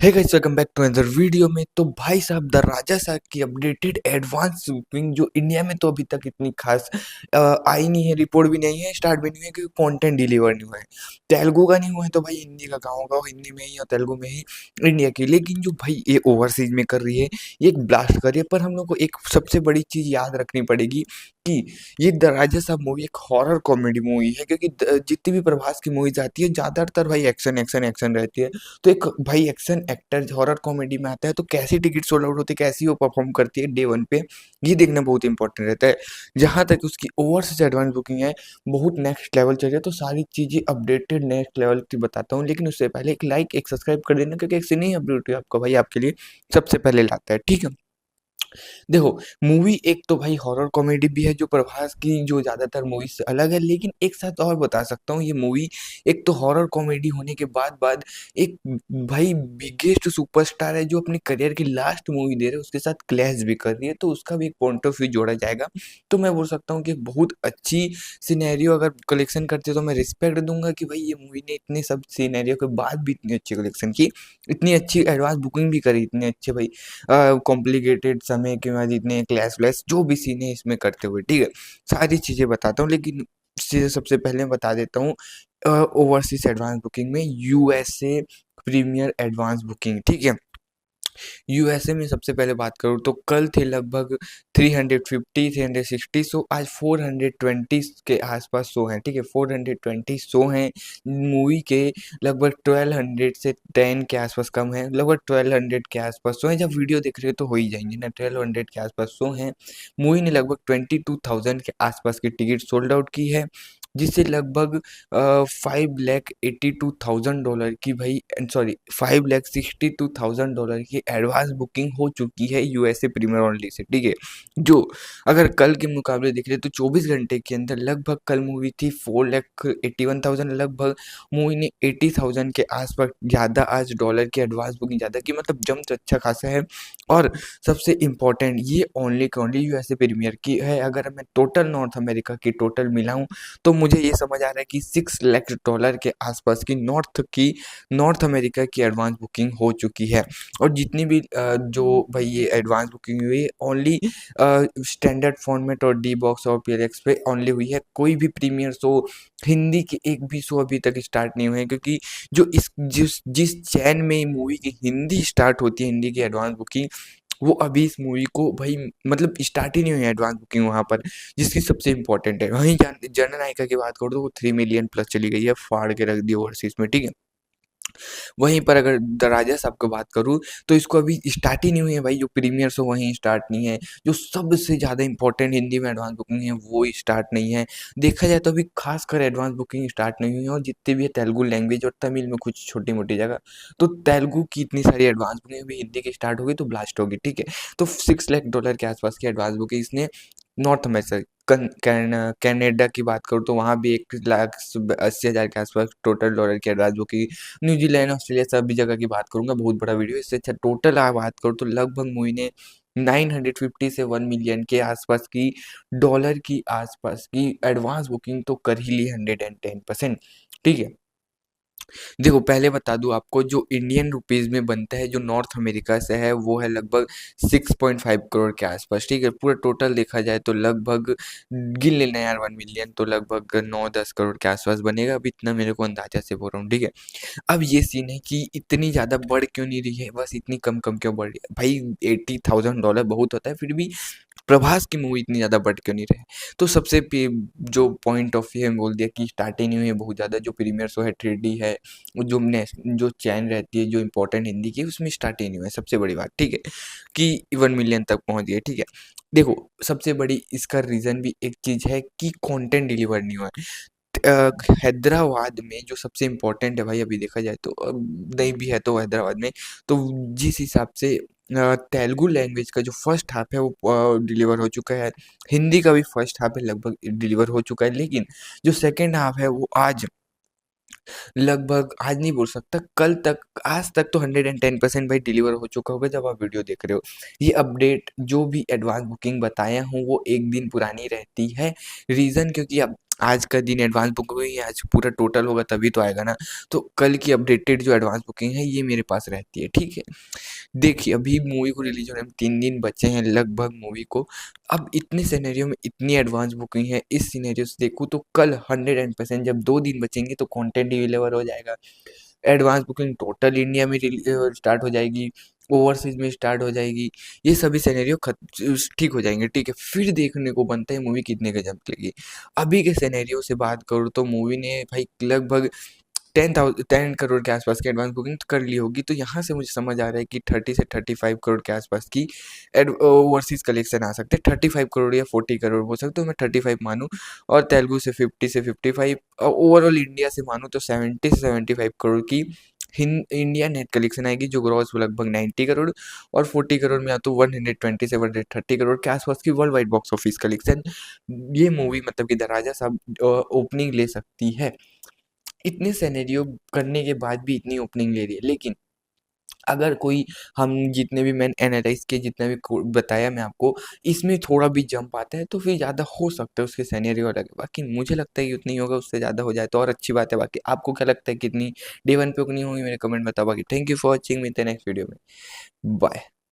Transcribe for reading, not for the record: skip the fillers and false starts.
Hey guys, welcome back to another video में। तो भाई साहब, द राजा साहब की अपडेटेड एडवांस बुकिंग जो इंडिया में तो अभी तक इतनी खास आई नहीं है, रिपोर्ट भी नहीं है, स्टार्ट भी नहीं है, क्योंकि कंटेंट डिलीवर नहीं हुआ है। तेलुगु का नहीं हुआ है तो भाई हिंदी का कहाँ होगा, हिंदी में ही और तेलुगु में ही इंडिया की। लेकिन जो भाई ये ओवरसीज में कर रही है, ये एक ब्लास्ट कर रही है। पर हम लोग को एक सबसे बड़ी चीज़ याद रखनी पड़ेगी कि ये द राजा साहब मूवी एक हॉरर कॉमेडी मूवी है, क्योंकि जितनी भी प्रभास की मूवीज आती है ज़्यादातर भाई एक्शन एक्शन एक्शन रहती है। तो एक भाई एक्शन एक्टर हॉरर कॉमेडी में आता है तो कैसी टिकट सोल्ड आउट होती है, कैसी वो परफॉर्म करती है डे वन पे, ये देखना बहुत इंपॉर्टेंट रहता है। जहाँ तक उसकी ओवरसीज एडवांस बुकिंग है, बहुत नेक्स्ट लेवल चल रही है। तो सारी चीज़ें अपडेटेड नेक्स्ट लेवल की बताता हूँ, लेकिन उससे पहले एक लाइक एक सब्सक्राइब कर देना, क्योंकि एक से नहीं अपडेट आपका भाई आपके लिए सबसे पहले लाता है, ठीक है। देखो, मूवी एक तो भाई हॉरर कॉमेडी भी है जो प्रभास की जो ज़्यादातर मूवीज से अलग है, लेकिन एक साथ और बता सकता हूँ, ये मूवी एक तो हॉरर कॉमेडी होने के बाद बाद एक भाई बिगेस्ट सुपरस्टार है जो अपने करियर की लास्ट मूवी दे रहे हैं, उसके साथ क्लैश भी कर रही है, तो उसका भी एक पॉइंट ऑफ व्यू जोड़ा जाएगा। तो मैं बोल सकता हूँ कि बहुत अच्छी सिनेरियो अगर कलेक्शन करते तो मैं रिस्पेक्ट दूंगा कि भाई ये मूवी ने इतने सब सिनेरियो के बाद भी इतनी अच्छी कलेक्शन की, इतनी अच्छी एडवांस बुकिंग भी करी, इतने अच्छे भाई कॉम्प्लिकेटेड समय के बाद इतने क्लैश व्लैश जो भी सीन है इसमें करते हुए, ठीक है। सारी चीज़ें बताता हूँ, लेकिन चीज़ें सबसे पहले बता देता हूँ ओवरसीज एडवांस बुकिंग में यूएसए प्रीमियर एडवांस बुकिंग, ठीक है। यूएसए में सबसे पहले बात करूँ तो कल थे लगभग 350 360 शो, आज 420 के आसपास शो हैं, ठीक है। 420 शो हैं मूवी के, लगभग 1200 से 10 के आसपास कम है, लगभग 1200 के आसपास शो हैं। जब वीडियो देख रहे हो तो हो ही जाएंगे ना, 1200 के आसपास शो हैं। मूवी ने लगभग 22,000 के आसपास की टिकट सोल्ड आउट की है, जिससे लगभग $5,82,000 की भाई, सॉरी, $5,62,000 की एडवांस बुकिंग हो चुकी है यूएसए प्रीमियर ओनली से, ठीक है। जो अगर कल के मुकाबले देख रहे तो 24 घंटे के अंदर लगभग कल मूवी थी 4,81,000, लगभग मूवी ने 80,000 के आसपास ज़्यादा आज डॉलर की एडवांस बुकिंग ज़्यादा की, मतलब जम तो अच्छा खासा है। और सबसे इम्पोर्टेंट, ये ओनली का ओनली यूएसए प्रीमियर की है। अगर मैं टोटल नॉर्थ अमेरिका की टोटल मिलाऊं तो मुझे ये समझ आ रहा है कि $6 लाख के आसपास की नॉर्थ अमेरिका की एडवांस बुकिंग हो चुकी है। और जितनी भी जो भाई ये एडवांस बुकिंग हुई है ओनली स्टैंडर्ड फॉर्मेट और डी बॉक्स और पीएलएक्स पे ओनली हुई है। कोई भी प्रीमियर शो, हिंदी के एक भी शो अभी तक स्टार्ट नहीं हुए हैं, क्योंकि जो जिस चैन में मूवी की हिंदी स्टार्ट होती है, हिंदी की एडवांस बुकिंग, वो अभी इस मूवी को भाई मतलब स्टार्ट ही नहीं हुई है एडवांस बुकिंग वहाँ पर, जिसकी सबसे इम्पोर्टेंट है। वहीं जननायका की बात करूँ तो वो 3 मिलियन प्लस चली गई है, फाड़ के रख दी ओवरसीज में, ठीक है। वहीं पर अगर द राजा साहब की बात करूँ तो इसको अभी स्टार्ट ही नहीं हुई है भाई, जो प्रीमियर शो वहीं स्टार्ट नहीं है। जो सबसे ज़्यादा इंपॉर्टेंट हिंदी में एडवांस बुकिंग है वो स्टार्ट नहीं है। देखा जाए तो अभी खासकर एडवांस बुकिंग स्टार्ट नहीं हुई है, और जितने भी है तेलुगु लैंग्वेज और तमिल में कुछ छोटी मोटी जगह, तो तेलुगु की इतनी सारी एडवांस बुकिंग अभी हिंदी की स्टार्ट होगी तो ब्लास्ट होगी, ठीक है। तो $6 लाख के आसपास की एडवांस बुकिंग इसने नॉर्थ अमेरिका, कनाडा की बात करूँ तो वहाँ भी 1,80,000 के आसपास टोटल डॉलर की एडवांस बुकिंग। न्यूजीलैंड, ऑस्ट्रेलिया सभी जगह की बात करूँगा, बहुत बड़ा वीडियो। इससे अच्छा टोटल बात करूँ तो लगभग मूवी ने 950 से 1 मिलियन के आसपास की डॉलर की आसपास की एडवांस बुकिंग तो कर ही ली 110%, ठीक है। देखो, पहले बता दूँ आपको, जो इंडियन रुपीज़ में बनता है जो नॉर्थ अमेरिका से है वो है लगभग 6.5 करोड़ के आसपास, ठीक है। पूरा टोटल देखा जाए तो लगभग गिन लेना यार 1 मिलियन, तो लगभग 9-10 करोड़ के आसपास बनेगा। अब इतना मेरे को अंदाजा से बोल रहा हूँ, ठीक है। अब ये सीन है कि इतनी ज़्यादा बढ़ क्यों नहीं रही है, बस इतनी कम क्यों बढ़ रही है भाई। $80,000 बहुत होता है, फिर भी प्रभास की मूवी इतनी ज़्यादा बढ़ क्यों नहीं रहे। तो सबसे जो पॉइंट ऑफ व्यू है बोल दिया कि स्टार्ट ही नहीं हुई है बहुत ज़्यादा। जो प्रीमियर शो है 3D है, जो चैन रहती है जो इंपॉर्टेंट हिंदी की, उसमें स्टार्ट ही नहीं हुआ है, सबसे बड़ी बात, ठीक है। कि 1 मिलियन तक पहुंच गए, ठीक है। देखो, सबसे बड़ी इसका रीज़न भी एक चीज़ है कि कंटेंट डिलीवर नहीं हुआ है। हैदराबाद में जो सबसे इम्पोर्टेंट है भाई, अभी देखा जाए तो नहीं भी है तो हैदराबाद में, तो जिस हिसाब से तेलुगु लैंग्वेज का जो फर्स्ट हाफ है वो डिलीवर हो चुका है, हिंदी का भी फर्स्ट हाफ है लगभग डिलीवर हो चुका है, लेकिन जो सेकंड हाफ है वो आज, लगभग आज नहीं बोल सकता, कल तक, आज तक तो 110% भाई डिलीवर हो चुका होगा जब आप वीडियो देख रहे हो। ये अपडेट जो भी एडवांस बुकिंग बताया हूँ वो एक दिन पुरानी रहती है। रीज़न क्योंकि अब आज का दिन एडवांस बुक हुई है, आज पूरा टोटल होगा तभी तो आएगा ना। तो कल की अपडेटेड जो एडवांस बुकिंग है ये मेरे पास रहती है, ठीक है। देखिए अभी मूवी को रिलीज होने में 3 दिन बचे हैं लगभग मूवी को। अब इतने सिनेरियो में इतनी एडवांस बुकिंग है, इस सिनेरियो से देखूँ तो कल 100% जब 2 दिन बचेंगे तो कंटेंट डिलीवर हो जाएगा। एडवांस बुकिंग टोटल इंडिया में स्टार्ट हो जाएगी, ओवरसीज में स्टार्ट हो जाएगी। ये सभी सिनेरियो ठीक हो जाएंगे, ठीक है। फिर देखने को बनता है मूवी कितने गजब निकलेगी। अभी के सिनेरियो से बात करूँ तो मूवी ने भाई लगभग 10 करोड़ के आसपास की एडवांस बुकिंग तो कर ली होगी। तो यहाँ से मुझे समझ आ रहा है कि 30 से 35 करोड़ के आसपास की ओवरसीज कलेक्शन आ सकते हैं। 35 करोड़ या 40 करोड़ हो सकते, तो मैं 35 मानूँ। और तेलुगु से 50 से 55, ओवरऑल इंडिया से मानूँ तो 70 से 75 करोड़ की इंडिया नेट कलेक्शन आएगी, जो ग्रॉस लगभग 90 करोड़। और 40 करोड़ में या तो 120 से 130 करोड़ के आसपास की world wide box office collection ये मूवी मतलब कि द राजा साहब ओपनिंग ले सकती है। इतने सिनेरियो करने के बाद भी इतनी ओपनिंग ले रही है। लेकिन अगर कोई, हम जितने भी मैंने एनालाइज़ किए, जितना भी बताया मैं आपको, इसमें थोड़ा भी जंप आता है तो फिर ज़्यादा हो सकता है उसके सिनेरियो अलग है। बाकी मुझे लगता है कि उतना ही होगा, उससे ज़्यादा हो जाए तो और अच्छी बात है। बाकी आपको क्या लगता है कितनी डे 1 पे उतनी होगी, मेरे कमेंट बताओ। बाकी थैंक यू फॉर वॉचिंग, मिलते हैं नेक्स्ट वीडियो में। बाय।